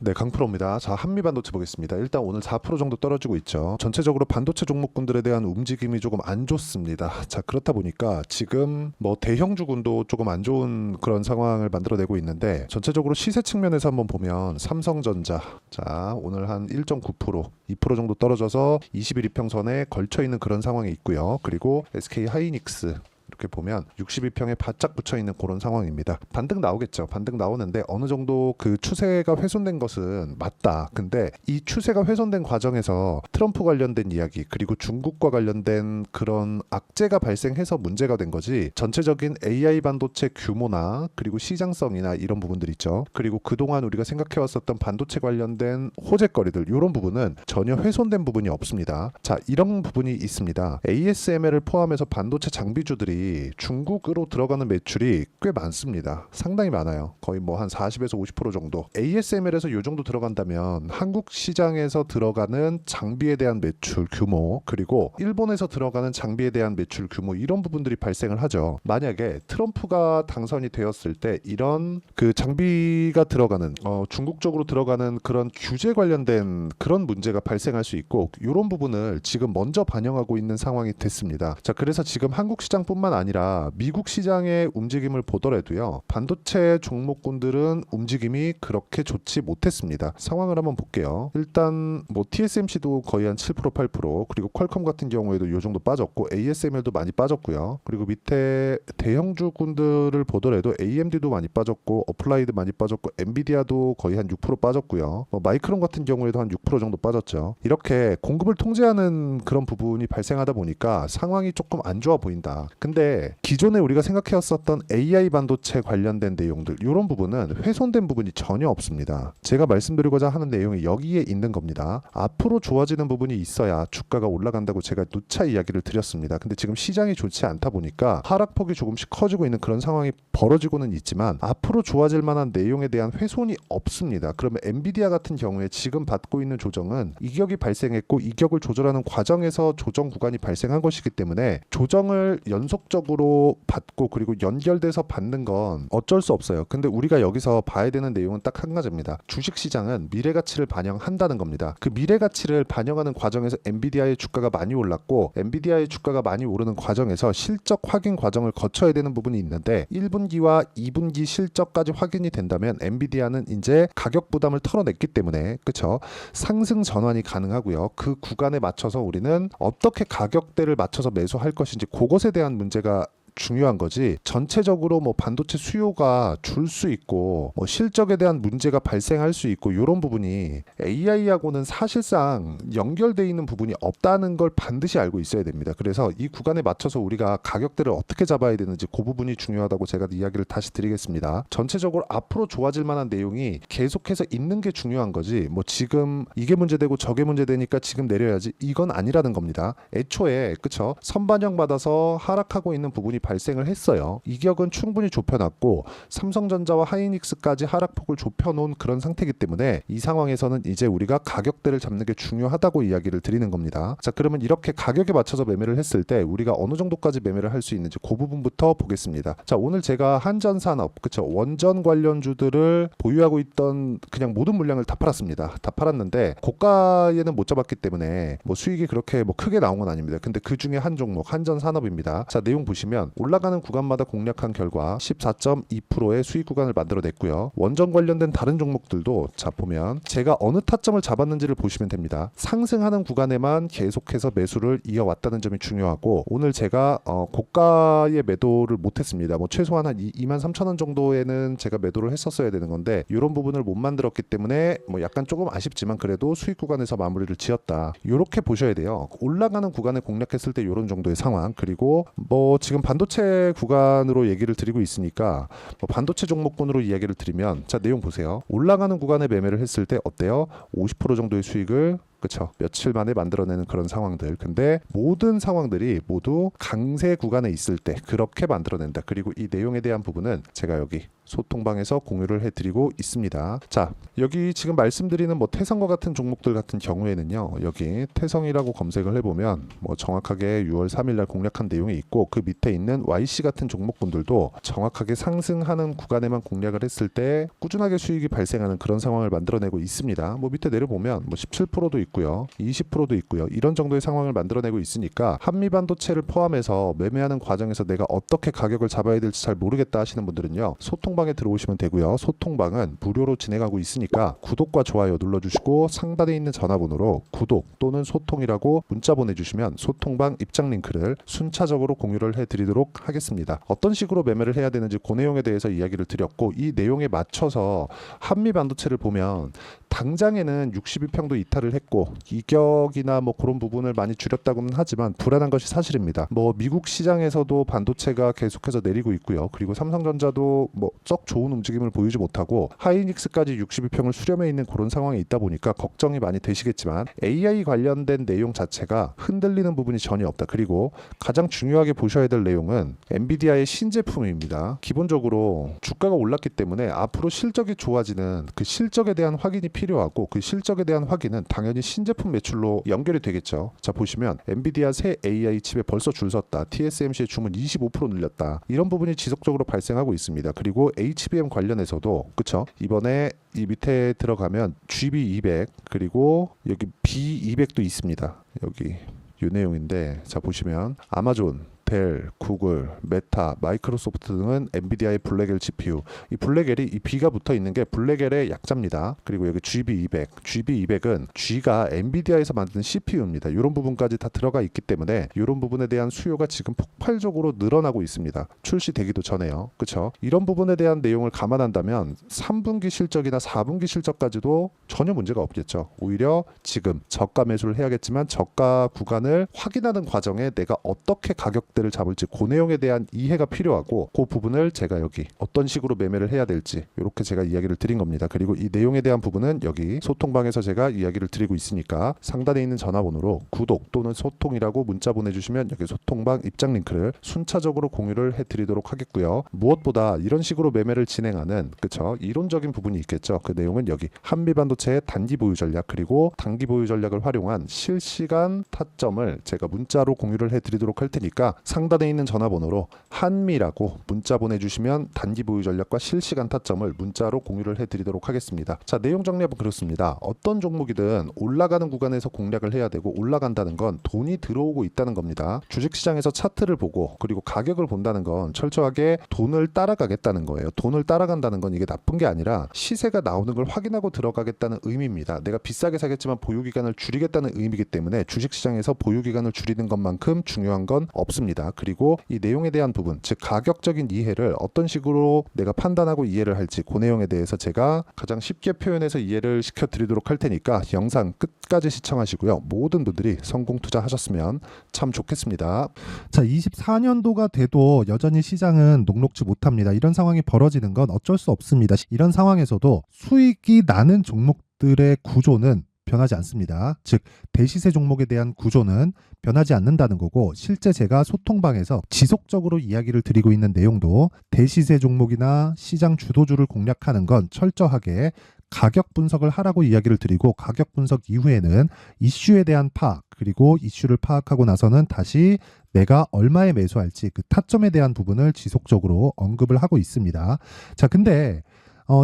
네, 강프로입니다. 자, 한미반도체 보겠습니다. 일단 오늘 4% 정도 떨어지고 있죠. 전체적으로 반도체 종목군들에 대한 움직임이 조금 안 좋습니다. 자, 그렇다 보니까 지금 뭐 대형주군도 조금 안 좋은 그런 상황을 만들어내고 있는데, 전체적으로 시세 측면에서 한번 보면 삼성전자, 자, 오늘 한 1.9%, 2% 정도 떨어져서 21 이평선에 걸쳐 있는 그런 상황이 있고요. 그리고 SK 하이닉스 이렇게 보면 62평에 바짝 붙여 있는 그런 상황입니다. 반등 나오겠죠. 반등 나오는데 어느 정도 그 추세가 훼손된 것은 맞다. 근데 이 추세가 훼손된 과정에서 트럼프 관련된 이야기, 그리고 중국과 관련된 그런 악재가 발생해서 문제가 된 거지, 전체적인 AI 반도체 규모나 그리고 시장성이나 이런 부분들 있죠. 그리고 그동안 우리가 생각해왔었던 반도체 관련된 호재거리들, 이런 부분은 전혀 훼손된 부분이 없습니다. 자, 이런 부분이 있습니다. ASML을 포함해서 반도체 장비주들이 중국으로 들어가는 매출이 꽤 많습니다. 상당히 많아요. 거의 뭐 한 40에서 50% 정도. ASML에서 이 정도 들어간다면 한국 시장에서 들어가는 장비에 대한 매출 규모, 그리고 일본에서 들어가는 장비에 대한 매출 규모, 이런 부분들이 발생을 하죠. 만약에 트럼프가 당선이 되었을 때 이런 그 장비가 들어가는 중국 쪽으로 들어가는 그런 규제 관련된 그런 문제가 발생할 수 있고, 이런 부분을 지금 먼저 반영하고 있는 상황이 됐습니다. 자, 그래서 지금 한국 시장뿐만 아니라 미국 시장의 움직임을 보더라도요, 반도체 종목군들은 움직임이 그렇게 좋지 못했습니다. 상황을 한번 볼게요. 일단 뭐 TSMC도 거의 한 7%, 8%, 그리고 퀄컴 같은 경우에도 요 정도 빠졌고, ASML도 많이 빠졌고요. 그리고 밑에 대형주군들을 보더라도 AMD도 많이 빠졌고, 어플라이드 많이 빠졌고, 엔비디아도 거의 한 6% 빠졌고요. 뭐 마이크론 같은 경우에도 한 6% 정도 빠졌죠. 이렇게 공급을 통제하는 그런 부분이 발생하다 보니까 상황이 조금 안 좋아 보인다. 근데 기존에 우리가 생각해왔었던 AI 반도체 관련된 내용들, 이런 부분은 훼손된 부분이 전혀 없습니다. 제가 말씀드리고자 하는 내용이 여기에 있는 겁니다. 앞으로 좋아지는 부분이 있어야 주가가 올라간다고 제가 누차 이야기를 드렸습니다. 근데 지금 시장이 좋지 않다 보니까 하락폭이 조금씩 커지고 있는 그런 상황이 벌어지고는 있지만, 앞으로 좋아질 만한 내용에 대한 훼손이 없습니다. 그러면 엔비디아 같은 경우에 지금 받고 있는 조정은 이격이 발생했고, 이격을 조절하는 과정에서 조정 구간이 발생한 것이기 때문에 조정을 연속적으로 받고 그리고 연결돼서 받는 건 어쩔 수 없어요. 근데 우리가 여기서 봐야 되는 내용은 딱 한 가지입니다. 주식시장은 미래가치를 반영한다는 겁니다. 그 미래가치를 반영하는 과정에서 엔비디아의 주가가 많이 올랐고, 엔비디아의 주가가 많이 오르는 과정에서 실적 확인 과정을 거쳐야 되는 부분이 있는데, 1분기와 2분기 실적까지 확인이 된다면 엔비디아는 이제 가격 부담을 털어냈기 때문에, 그쵸, 상승 전환이 가능하고요. 그 구간에 맞춰서 우리는 어떻게 가격대를 맞춰서 매수할 것인지, 그것에 대한 문제가 중요한 거지, 전체적으로 뭐 반도체 수요가 줄 수 있고 뭐 실적에 대한 문제가 발생할 수 있고, 이런 부분이 AI하고는 사실상 연결되어 있는 부분이 없다는 걸 반드시 알고 있어야 됩니다. 그래서 이 구간에 맞춰서 우리가 가격대를 어떻게 잡아야 되는지, 그 부분이 중요하다고 제가 이야기를 다시 드리겠습니다. 전체적으로 앞으로 좋아질 만한 내용이 계속해서 있는 게 중요한 거지, 뭐 지금 이게 문제되고 저게 문제되니까 지금 내려야지, 이건 아니라는 겁니다. 애초에, 그쵸, 선반영 받아서 하락하고 있는 부분이 발생을 했어요. 이격은 충분히 좁혀놨고 삼성전자와 하이닉스까지 하락폭을 좁혀놓은 그런 상태이기 때문에, 이 상황에서는 이제 우리가 가격대를 잡는 게 중요하다고 이야기를 드리는 겁니다. 자, 그러면 이렇게 가격에 맞춰서 매매를 했을 때 우리가 어느 정도까지 매매를 할 수 있는지, 그 부분부터 보겠습니다. 자, 오늘 제가 한전산업, 그쵸, 원전 관련주들을 보유하고 있던 그냥 모든 물량을 다 팔았습니다. 다 팔았는데 고가에는 못 잡았기 때문에 뭐 수익이 그렇게 뭐 크게 나온 건 아닙니다. 근데 그 중에 한 종목 한전산업입니다. 자, 내용 보시면 올라가는 구간마다 공략한 결과 14.2%의 수익 구간을 만들어냈고요. 원전 관련된 다른 종목들도 자, 보면 제가 어느 타점을 잡았는지를 보시면 됩니다. 상승하는 구간에만 계속해서 매수를 이어왔다는 점이 중요하고, 오늘 제가 고가의 매도를 못했습니다. 뭐 최소한 한 23,000원 정도에는 제가 매도를 했었어야 되는 건데, 이런 부분을 못 만들었기 때문에 뭐 약간 조금 아쉽지만 그래도 수익 구간에서 마무리를 지었다. 이렇게 보셔야 돼요. 올라가는 구간에 공략했을 때 이런 정도의 상황. 그리고 뭐 지금 반도체 구간으로 얘기를 드리고 있으니까 뭐 반도체 종목군으로 이야기를 드리면, 자, 내용 보세요. 올라가는 구간에 매매를 했을 때 어때요? 50% 정도의 수익을, 그쵸? 며칠 만에 만들어내는 그런 상황들. 근데 모든 상황들이 모두 강세 구간에 있을 때 그렇게 만들어낸다. 그리고 이 내용에 대한 부분은 제가 여기 소통방에서 공유를 해드리고 있습니다. 자, 여기 지금 말씀드리는 뭐 태성과 같은 종목들 같은 경우에는요, 여기 태성이라고 검색을 해보면 뭐 정확하게 6월 3일날 공략한 내용이 있고, 그 밑에 있는 YC 같은 종목군들도 정확하게 상승하는 구간에만 공략을 했을 때 꾸준하게 수익이 발생하는 그런 상황을 만들어내고 있습니다. 뭐 밑에 내려보면 뭐 17%도 있고요, 20%도 있고요, 이런 정도의 상황을 만들어내고 있으니까 한미반도체를 포함해서 매매하는 과정에서 내가 어떻게 가격을 잡아야 될지 잘 모르겠다 하시는 분들은요, 소통방에 들어오시면 되고요. 소통방은 무료로 진행하고 있으니까 구독과 좋아요 눌러주시고 상단에 있는 전화번호로 구독 또는 소통이라고 문자 보내주시면 소통방 입장 링크를 순차적으로 공유를 해드리도록 하겠습니다. 어떤 식으로 매매를 해야 되는지 그 내용에 대해서 이야기를 드렸고, 이 내용에 맞춰서 한미반도체를 보면 당장에는 62평도 이탈을 했고 이격이나 뭐 그런 부분을 많이 줄였다고는 하지만 불안한 것이 사실입니다. 뭐 미국 시장에서도 반도체가 계속해서 내리고 있고요. 그리고 삼성전자도 뭐 썩 좋은 움직임을 보이지 못하고 하이닉스까지 62평을 수렴해 있는 그런 상황에 있다 보니까 걱정이 많이 되시겠지만, AI 관련된 내용 자체가 흔들리는 부분이 전혀 없다. 그리고 가장 중요하게 보셔야 될 내용은 엔비디아의 신제품입니다. 기본적으로 주가가 올랐기 때문에 앞으로 실적이 좋아지는 그 실적에 대한 확인이 필요하고, 그 실적에 대한 확인은 당연히 신제품 매출로 연결이 되겠죠. 자, 보시면 엔비디아 새 AI 칩에 벌써 줄 섰다, TSMC의 주문 25% 늘렸다, 이런 부분이 지속적으로 발생하고 있습니다. 그리고 HBM 관련해서도 그쵸, 이번에 이 밑에 들어가면 GB200 그리고 여기 B200도 있습니다. 여기 이 내용인데, 자 보시면 아마존, 델, 구글, 메타, 마이크로소프트 등은 엔비디아의 블랙엘 GPU, 이 블랙엘이 이 B가 붙어 있는 게 블랙엘의 약자입니다. 그리고 여기 GB200, GB200은 G가 엔비디아에서 만든 CPU입니다. 이런 부분까지 다 들어가 있기 때문에 이런 부분에 대한 수요가 지금 폭발적으로 늘어나고 있습니다. 출시되기도 전에요. 그렇죠? 이런 부분에 대한 내용을 감안한다면 3분기 실적이나 4분기 실적까지도 전혀 문제가 없겠죠. 오히려 지금 저가 매수를 해야겠지만 저가 구간을 확인하는 과정에 내가 어떻게 가격 를 잡을지 그 내용에 대한 이해가 필요하고, 그 부분을 제가 여기 어떤 식으로 매매를 해야 될지 이렇게 제가 이야기를 드린 겁니다. 그리고 이 내용에 대한 부분은 여기 소통방에서 제가 이야기를 드리고 있으니까 상단에 있는 전화번호로 구독 또는 소통이라고 문자 보내주시면 여기 소통방 입장 링크를 순차적으로 공유를 해드리도록 하겠고요. 무엇보다 이런 식으로 매매를 진행하는 그쵸, 이론적인 부분이 있겠죠. 그 내용은 여기 한미반도체의 단기 보유 전략 그리고 단기 보유 전략을 활용한 실시간 타점을 제가 문자로 공유를 해드리도록 할 테니까 상단에 있는 전화번호로 한미라고 문자 보내주시면 단기 보유 전략과 실시간 타점을 문자로 공유를 해드리도록 하겠습니다. 자, 내용 정리하면 그렇습니다. 어떤 종목이든 올라가는 구간에서 공략을 해야 되고, 올라간다는 건 돈이 들어오고 있다는 겁니다. 주식시장에서 차트를 보고 그리고 가격을 본다는 건 철저하게 돈을 따라가겠다는 거예요. 돈을 따라간다는 건 이게 나쁜 게 아니라 시세가 나오는 걸 확인하고 들어가겠다는 의미입니다. 내가 비싸게 사겠지만 보유기간을 줄이겠다는 의미이기 때문에 주식시장에서 보유기간을 줄이는 것만큼 중요한 건 없습니다. 그리고 이 내용에 대한 부분, 즉 가격적인 이해를 어떤 식으로 내가 판단하고 이해를 할지 그 내용에 대해서 제가 가장 쉽게 표현해서 이해를 시켜드리도록 할 테니까 영상 끝까지 시청하시고요. 모든 분들이 성공 투자하셨으면 참 좋겠습니다. 자, 24년도가 돼도 여전히 시장은 녹록지 못합니다. 이런 상황이 벌어지는 건 어쩔 수 없습니다. 이런 상황에서도 수익이 나는 종목들의 구조는 변하지 않습니다. 즉 대시세 종목에 대한 구조는 변하지 않는다는 거고, 실제 제가 소통방에서 지속적으로 이야기를 드리고 있는 내용도 대시세 종목이나 시장 주도주를 공략하는 건 철저하게 가격 분석을 하라고 이야기를 드리고, 가격 분석 이후에는 이슈에 대한 파악, 그리고 이슈를 파악하고 나서는 다시 내가 얼마에 매수할지 그 타점에 대한 부분을 지속적으로 언급을 하고 있습니다. 자, 근데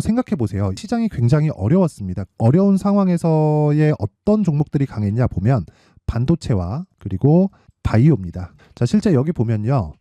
생각해 보세요. 시장이 굉장히 어려웠습니다. 어려운 상황에서의 어떤 종목들이 강했냐 보면 반도체와 그리고 바이오입니다. 자, 실제 여기 보면요.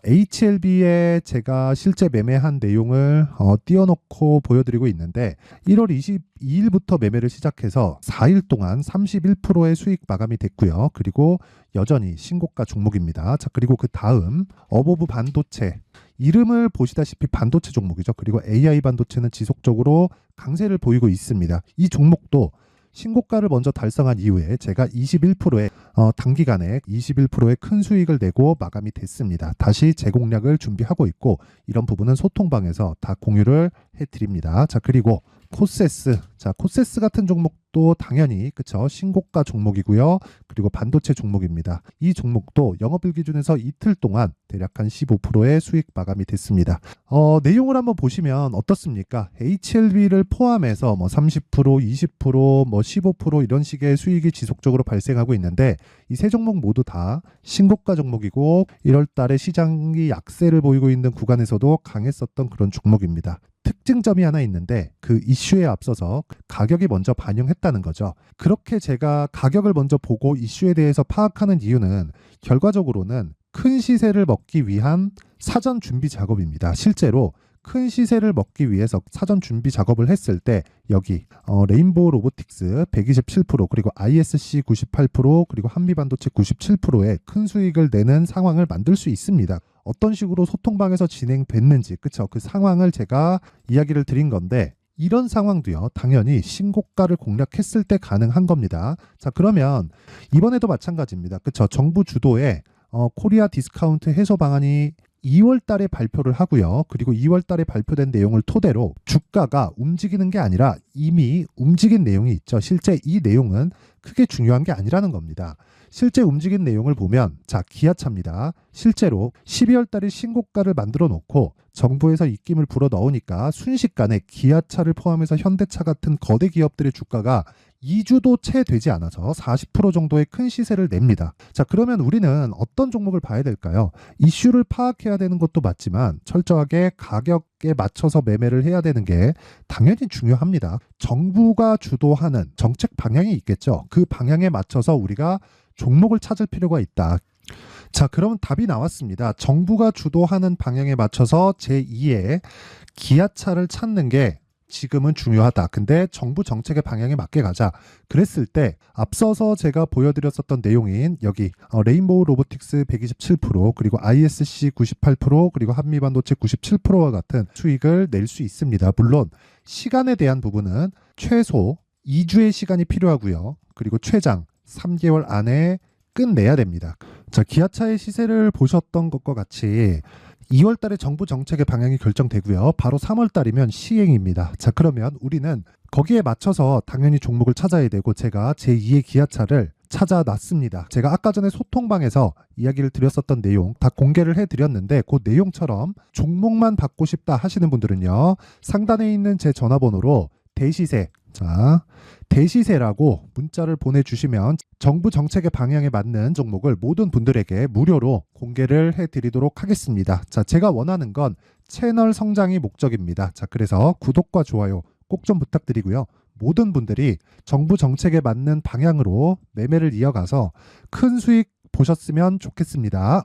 HLB에 제가 실제 매매한 내용을 띄워놓고 보여드리고 있는데, 1월 22일부터 매매를 시작해서 4일 동안 31%의 수익 마감이 됐고요. 그리고 여전히 신고가 종목입니다. 자, 그리고 그 다음 어보브 반도체, 이름을 보시다시피 반도체 종목이죠. 그리고 AI 반도체는 지속적으로 강세를 보이고 있습니다. 이 종목도 신고가를 먼저 달성한 이후에 제가 21%의 단기간에 21%의 큰 수익을 내고 마감이 됐습니다. 다시 재공략을 준비하고 있고, 이런 부분은 소통방에서 다 공유를 해드립니다. 자, 그리고 코세스. 자, 코세스 같은 종목도 당연히 그쵸, 신고가 종목이고요. 그리고 반도체 종목입니다. 이 종목도 영업일 기준에서 이틀 동안 대략 한 15%의 수익 마감이 됐습니다. 내용을 한번 보시면 어떻습니까? HLB를 포함해서 뭐 30%, 20%, 뭐 15% 이런 식의 수익이 지속적으로 발생하고 있는데 이 세 종목 모두 다 신고가 종목이고 1월 달에 시장이 약세를 보이고 있는 구간에서도 강했었던 그런 종목입니다. 특징점이 하나 있는데 그 이슈에 앞서서 가격이 먼저 반영했다는 거죠. 그렇게 제가 가격을 먼저 보고 이슈에 대해서 파악하는 이유는 결과적으로는 큰 시세를 먹기 위한 사전 준비 작업입니다. 실제로 큰 시세를 먹기 위해서 사전 준비 작업을 했을 때 여기 레인보우 로보틱스 127% 그리고 ISC 98% 그리고 한미반도체 97%의 큰 수익을 내는 상황을 만들 수 있습니다. 어떤 식으로 소통방에서 진행됐는지 그쵸, 그 상황을 제가 이야기를 드린 건데 이런 상황도요 당연히 신고가를 공략했을 때 가능한 겁니다. 자, 그러면 이번에도 마찬가지입니다. 그쵸, 정부 주도의 코리아 디스카운트 해소 방안이 2월 달에 발표를 하고요. 그리고 2월 달에 발표된 내용을 토대로 주가가 움직이는 게 아니라 이미 움직인 내용이 있죠. 실제 이 내용은 크게 중요한 게 아니라는 겁니다. 실제 움직인 내용을 보면 자, 기아차입니다. 실제로 12월 달에 신고가를 만들어 놓고 정부에서 입김을 불어 넣으니까 순식간에 기아차를 포함해서 현대차 같은 거대 기업들의 주가가 2주도 채 되지 않아서 40% 정도의 큰 시세를 냅니다. 자, 그러면 우리는 어떤 종목을 봐야 될까요? 이슈를 파악해야 되는 것도 맞지만 철저하게 가격에 맞춰서 매매를 해야 되는 게 당연히 중요합니다. 정부가 주도하는 정책 방향이 있겠죠. 그 방향에 맞춰서 우리가 종목을 찾을 필요가 있다. 자, 그럼 답이 나왔습니다. 정부가 주도하는 방향에 맞춰서 제2의 기아차를 찾는 게 지금은 중요하다. 근데 정부 정책의 방향에 맞게 가자. 그랬을 때 앞서서 제가 보여드렸었던 내용인 여기 레인보우 로보틱스 127% 그리고 ISC 98% 그리고 한미반도체 97%와 같은 수익을 낼 수 있습니다. 물론 시간에 대한 부분은 최소 2주의 시간이 필요하고요. 그리고 최장 3개월 안에 끝내야 됩니다. 자, 기아차의 시세를 보셨던 것과 같이 2월 달에 정부 정책의 방향이 결정되고요. 바로 3월 달이면 시행입니다. 자, 그러면 우리는 거기에 맞춰서 당연히 종목을 찾아야 되고 제가 제2의 기아차를 찾아놨습니다. 제가 아까 전에 소통방에서 이야기를 드렸었던 내용 다 공개를 해드렸는데 그 내용처럼 종목만 받고 싶다 하시는 분들은요. 상단에 있는 제 전화번호로 대시세, 자, 대시세라고 문자를 보내주시면 정부 정책의 방향에 맞는 종목을 모든 분들에게 무료로 공개를 해드리도록 하겠습니다. 자, 제가 원하는 건 채널 성장이 목적입니다. 자, 그래서 구독과 좋아요 꼭 좀 부탁드리고요. 모든 분들이 정부 정책에 맞는 방향으로 매매를 이어가서 큰 수익 보셨으면 좋겠습니다.